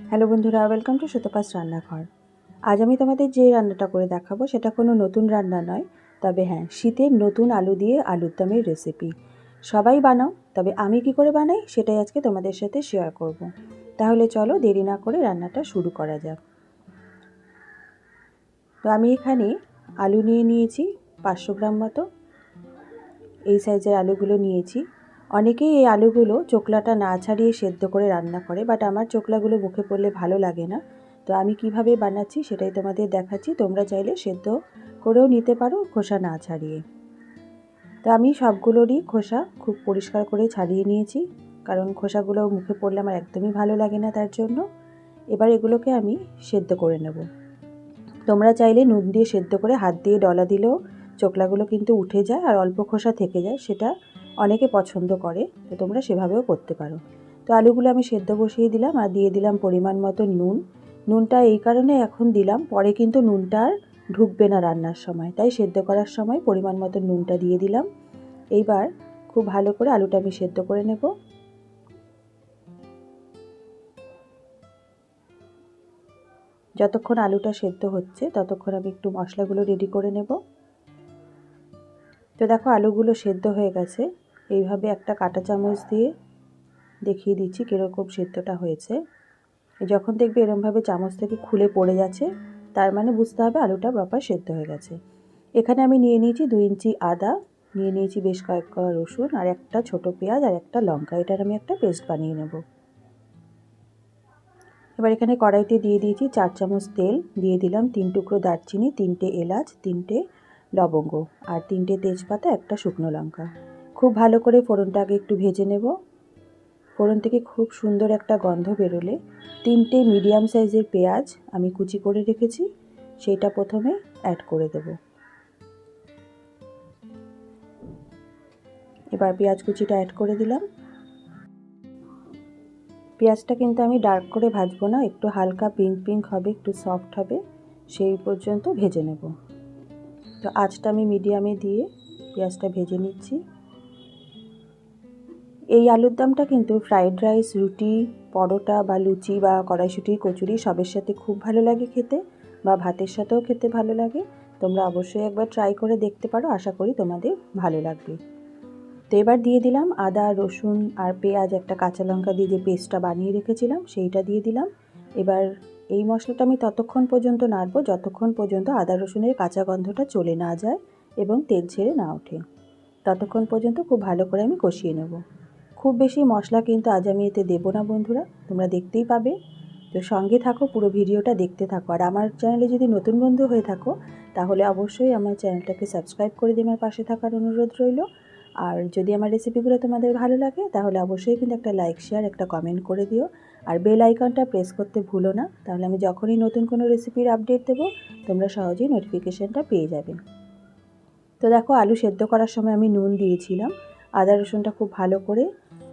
Hello বন্ধুরা, welcome to Sutapa's রান্নাঘর। আজ আমি তোমাদের যে রান্নাটা করে দেখাবো সেটা কোনো নতুন রান্না নয়, তবে হ্যাঁ, শীতের নতুন আলু দিয়ে আলুর দমের রেসিপি। সবাই বানাও, তবে আমি কি করে বানাই সেটাই আজকে তোমাদের সাথে শেয়ার করব। তাহলে চলো দেরি না করে রান্নাটা শুরু করা যাক। তো আমি এখানে আলু নিয়ে নিয়েছি 500 গ্রাম মতো। এই সাইজের আলুগুলো নিয়েছি। অনেকেই এই আলুগুলো চোকলাটা না ছাড়িয়ে সেদ্ধ করে রান্না করে, বাট আমার চোকলাগুলো মুখে পড়লে ভালো লাগে না। তো আমি কিভাবে বানাচ্ছি সেটাই তোমাদের দেখাচ্ছি। তোমরা চাইলে সেদ্ধ করেও নিতে পারো খোসা না ছাড়িয়ে। তো আমি সবগুলোরই খোসা খুব পরিষ্কার করে ছাড়িয়ে নিয়েছি, কারণ খোসাগুলো মুখে পড়লে আমার একদমই ভালো লাগে না, তার জন্য। এবার এগুলোকে আমি সেদ্ধ করে নেব। তোমরা চাইলে নুন দিয়ে সেদ্ধ করে হাত দিয়ে ডলা দিলেও চোকলাগুলো কিন্তু উঠে যায় আর অল্প খোসা থেকে যায়, সেটা অনেকে পছন্দ করে। তো তোমরা সেভাবেও করতে পারো। তো আলুগুলো আমি সেদ্ধ বসিয়ে দিলাম আর দিয়ে দিলাম পরিমাণ মতো নুন। নুনটা এই কারণে এখন দিলাম, পরে কিন্তু নুনটা আর ঢুকবে না রান্নার সময়, তাই সেদ্ধ করার সময় পরিমাণ মতো নুনটা দিয়ে দিলাম। এইবার খুব ভালো করে আলুটা আমি সেদ্ধ করে নেব। যতক্ষণ আলুটা সেদ্ধ হচ্ছে ততক্ষণ আমি একটু মশলাগুলো রেডি করে নেব। তো দেখো আলুগুলো সেদ্ধ হয়ে গেছে। এইভাবে একটা কাঁটা চামচ দিয়ে দেখিয়ে দিচ্ছি কীরকম সেদ্ধটা হয়েছে। যখন দেখবে এরমভাবে চামচ থেকে খুলে পড়ে যাচ্ছে, তার মানে বুঝতে হবে আলুটা প্রপার সেদ্ধ হয়ে গেছে। এখানে আমি নিয়ে নিয়েছি 2 ইঞ্চি আদা, নিয়ে নিয়েছি বেশ কয়েক কোয়া রসুন আর একটা ছোট পেঁয়াজ আর একটা লঙ্কা। এটার আমি একটা পেস্ট বানিয়ে নেব। এবার এখানে কড়াইতে দিয়ে দিয়েছি 4 চামচ তেল, দিয়ে দিলাম 3 টুকরো দারচিনি, 3টে এলাচ, 3টে লবঙ্গ আর 3টে তেজপাতা, একটা শুকনো লঙ্কা। খুব ভালো করে ফোড়নটাকে একটু ভেজে নেব। ফোড়ন থেকে খুব সুন্দর একটা গন্ধ বেরোলে 3টে মিডিয়াম সাইজের পেঁয়াজ আমি কুচি করে রেখেছি, সেইটা প্রথমে অ্যাড করে দেব। এবার পেঁয়াজ কুচিটা অ্যাড করে দিলাম। পেঁয়াজটা কিন্তু আমি ডার্ক করে ভাজবো না, একটু হালকা পিঙ্ক পিঙ্ক হবে, একটু সফট হবে, সেই পর্যন্ত ভেজে নেব। তো আঁচটা আমি মিডিয়ামে দিয়ে পেঁয়াজটা ভেজে নিচ্ছি। এই আলুর দমটা কিন্তু ফ্রাইড রাইস, রুটি, পরোটা বা লুচি বা কড়াইশুঁটি, কচুরি সবের সাথে খুব ভালো লাগে খেতে, বা ভাতের সাথেও খেতে ভালো লাগে। তোমরা অবশ্যই একবার ট্রাই করে দেখতে পারো, আশা করি তোমাদের ভালো লাগবে। তো এবার দিয়ে দিলাম আদা, রসুন আর পেঁয়াজ, একটা কাঁচা লঙ্কা দিয়ে যে পেস্টটা বানিয়ে রেখেছিলাম সেইটা দিয়ে দিলাম। এবার এই মশলাটা আমি ততক্ষণ পর্যন্ত নাড়বো যতক্ষণ পর্যন্ত আদা রসুনের কাঁচা গন্ধটা চলে না যায় এবং তেল ছেড়ে না ওঠে। ততক্ষণ পর্যন্ত খুব ভালো করে আমি কষিয়ে নেব। খুব বেশি মশলা কিন্তু আজ আমি এতে দেবো না বন্ধুরা, তোমরা দেখতেই পাবে। তো সঙ্গে থাকো, পুরো ভিডিওটা দেখতে থাকো। আর আমার চ্যানেলে যদি নতুন বন্ধু হয়ে থাকো তাহলে অবশ্যই আমার চ্যানেলটাকে সাবস্ক্রাইব করে দিয়ে আমার পাশে থাকার অনুরোধ রইল। আর যদি আমার রেসিপিগুলো তোমাদের ভালো লাগে তাহলে অবশ্যই কিন্তু একটা লাইক, শেয়ার, একটা কমেন্ট করে দিও। আর বেল আইকনটা প্রেস করতে ভুলো না, তাহলে আমি যখনই নতুন কোনো রেসিপির আপডেট দেবো তোমরা সহজেই নোটিফিকেশানটা পেয়ে যাবে। তো দেখো আলু সেদ্ধ করার সময় আমি নুন দিয়েছিলাম। আদা রসুনটা খুব ভালো করে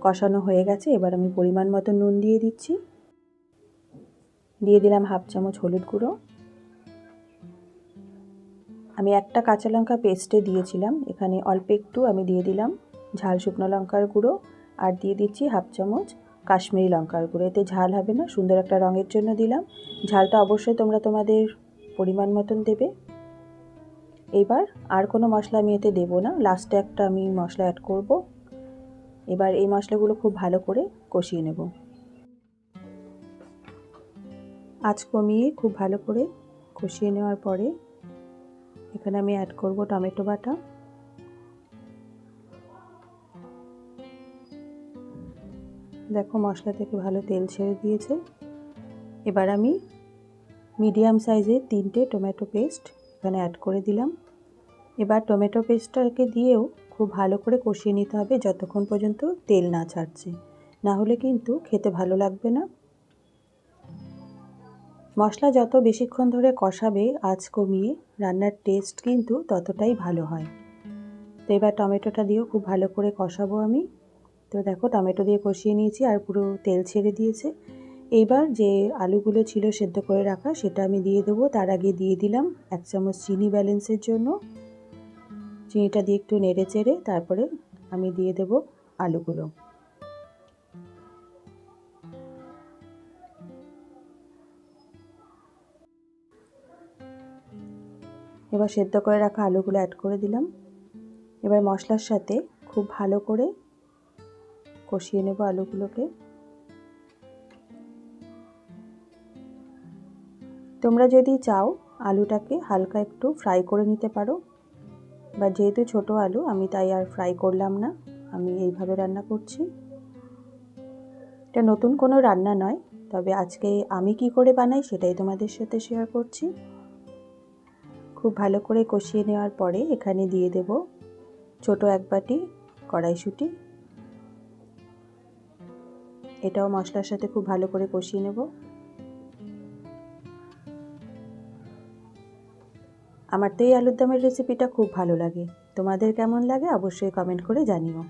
কষানো হয়ে গেছে। এবার আমি পরিমাণ মতো নুন দিয়ে দিচ্ছি। দিয়ে দিলাম হাফ চামচ হলুদ গুঁড়ো। আমি একটা কাঁচা লঙ্কা পেস্টে দিয়েছিলাম, এখানে অল্প একটু আমি দিয়ে দিলাম ঝাল শুকনো লঙ্কার গুঁড়ো, আর দিয়ে দিচ্ছি হাফ চামচ কাশ্মীরি লঙ্কার গুঁড়ো। এতে ঝাল হবে না, সুন্দর একটা রঙের জন্য দিলাম। ঝালটা অবশ্যই তোমরা তোমাদের পরিমাণ মতন দেবে। এবার আর কোনো মশলা আমি এতে দেবো না, লাস্টে একটা আমি মশলা অ্যাড করব। এবার এই মশলাগুলো খুব ভালো করে কষিয়ে নেব। আঁচ কমিয়ে খুব ভালো করে কষিয়ে নেওয়ার পরে এখানে আমি অ্যাড করব টমেটো বাটা। দেখো মশলা থেকে ভালো তেল ছেড়ে দিয়েছে। এবার আমি মিডিয়াম সাইজের 3টে টমেটো পেস্ট এখানে অ্যাড করে দিলাম। এবার টমেটো পেস্টটাকে দিয়েও খুব ভালো করে কষিয়ে নিতে হবে যতক্ষণ পর্যন্ত তেল না ছাড়ছে, না হলে কিন্তু খেতে ভালো লাগবে না। মশলা যত বেশিক্ষণ ধরে কষাবে আঁচ কমিয়ে, রান্নার টেস্ট কিন্তু ততটাই ভালো হয়। তো এবার টমেটোটা দিয়েও খুব ভালো করে কষাবো আমি। তো দেখো টমেটো দিয়ে কষিয়ে নিয়েছি আর পুরো তেল ছেড়ে দিয়েছে। এইবার যে আলুগুলো ছিল সেদ্ধ করে রাখা সেটা আমি দিয়ে দেবো। তার আগে দিয়ে দিলাম 1 চামচ চিনি ব্যালেন্সের জন্য। চিনিটা দিয়ে একটু নেড়ে চেড়ে তারপরে আমি দিয়ে দেবো আলুগুলো। এবার সেদ্ধ করে রাখা আলুগুলো অ্যাড করে দিলাম। এবার মশলার সাথে খুব ভালো করে কষিয়ে নেব আলুগুলোকে। তোমরা যদি চাও আলুটাকে হালকা একটু ফ্রাই করে নিতে পারো, বা যেহেতু ছোট আলু আমি তাই আর ফ্রাই করলাম না, আমি এইভাবে রান্না করছি। এটা নতুন কোনো রান্না নয়, তবে আজকে আমি কি করে বানাই সেটাই তোমাদের সাথে শেয়ার করছি। খুব ভালো করে কষিয়ে নেওয়ার পরে এখানে দিয়ে দেব ছোট এক বাটি কড়াইশুঁটি। এটাও মশলার সাথে খুব ভালো করে কষিয়ে নেব। আমার তো এই আলুর দমের রেসিপিটা খুব ভালো লাগে, তোমাদের কেমন লাগে অবশ্যই কমেন্ট করে জানিও,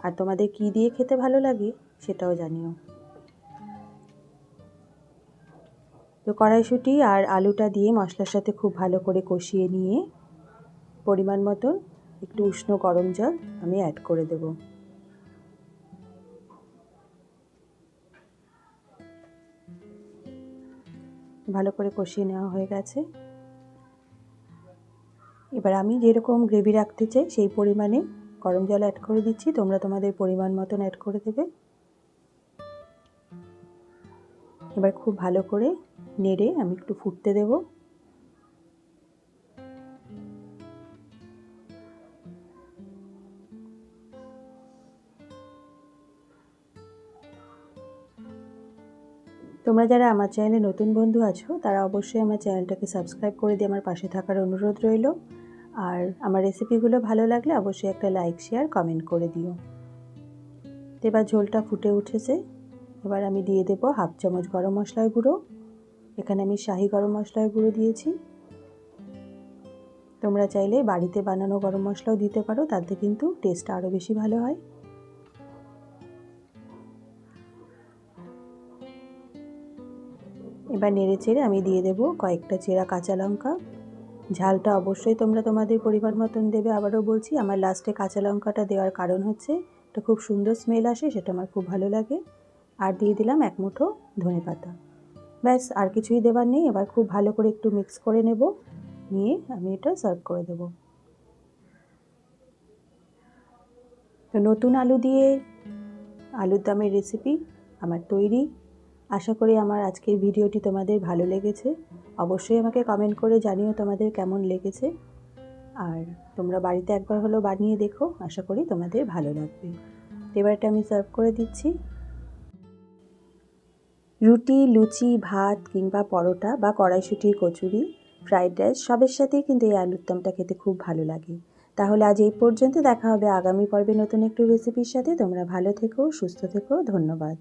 আর তোমাদের কি দিয়ে খেতে ভালো লাগে সেটাও জানিও। তো কড়াইশুঁটি আর আলুটা দিয়ে মশলার সাথে খুব ভালো করে কষিয়ে নিয়ে পরিমাণ মতো একটু উষ্ণ গরম জল আমি অ্যাড করে দেব। ভালো করে কষিয়ে নেওয়া হয়ে গেছে। এবার আমি যেরকম গ্রেভি রাখতে চাই সেই পরিমাণে গরম জল অ্যাড করে দিচ্ছি, তোমরা তোমাদের পরিমাণ মতন অ্যাড করে দেবে। এবার খুব ভালো করে নেড়ে আমি একটু ফুটতে দেব। তোমরা যারা আমার চ্যানেলে নতুন বন্ধু আছো তারা অবশ্যই আমার চ্যানেলটাকে সাবস্ক্রাইব করে দিয়ে আমার পাশে থাকার অনুরোধ রইল। আর আমার রেসিপিগুলো ভালো লাগলে অবশ্যই একটা লাইক শেয়ার কমেন্ট করে দিও। তো এবার ঝোলটা ফুটে উঠেছে, এবার আমি দিয়ে দেব হাফ চামচ গরম মশলার গুঁড়ো। এখানে আমি শাহি গরম মশলার গুঁড়ো দিয়েছি। তোমরা চাইলে বাড়িতে বানানো গরম মশলাও দিতে পারো, তাতে কিন্তু টেস্টটা আরও বেশি ভালো হয়। এবার নেড়ে চেড়ে আমি দিয়ে দেব কয়েকটা চেরা কাঁচা লঙ্কা। ঝালটা অবশ্যই তোমরা তোমাদের পরিমাণ মতন দেবে। আবারও বলছি, আমার লাস্টে কাঁচা লঙ্কাটা দেওয়ার কারণ হচ্ছে এটা খুব সুন্দর স্মেল আসে, সেটা আমার খুব ভালো লাগে। আর দিয়ে দিলাম এক মুঠো ধনেপাতা। ব্যাস, আর কিছুই দেবার নেই। এবার খুব ভালো করে একটু মিক্স করে নেব, নিয়ে আমি এটা সার্ভ করে দেব। তো নতুন আলু দিয়ে আলুর দমের রেসিপি আমার তৈরি। আশা করি আমার আজকের ভিডিওটি তোমাদের ভালো লেগেছে। অবশ্যই আমাকে কমেন্ট করে জানিও তোমাদের কেমন লেগেছে। আর তোমরা বাড়িতে একবার হলেও বানিয়ে দেখো, আশা করি তোমাদের ভালো লাগবে। এবার এটা আমি সার্ভ করে দিচ্ছি। রুটি, লুচি, ভাত কিংবা পরোটা বা কড়াইশুঁটির কচুরি, ফ্রাইড রাইস সবের সাথেই কিন্তু এই আলুর দমটা খেতে খুব ভালো লাগে। তাহলে আজ এই পর্যন্ত, দেখা হবে আগামী পর্বে নতুন একটি রেসিপির সাথে। তোমরা ভালো থেকো, সুস্থ থেকো, ধন্যবাদ।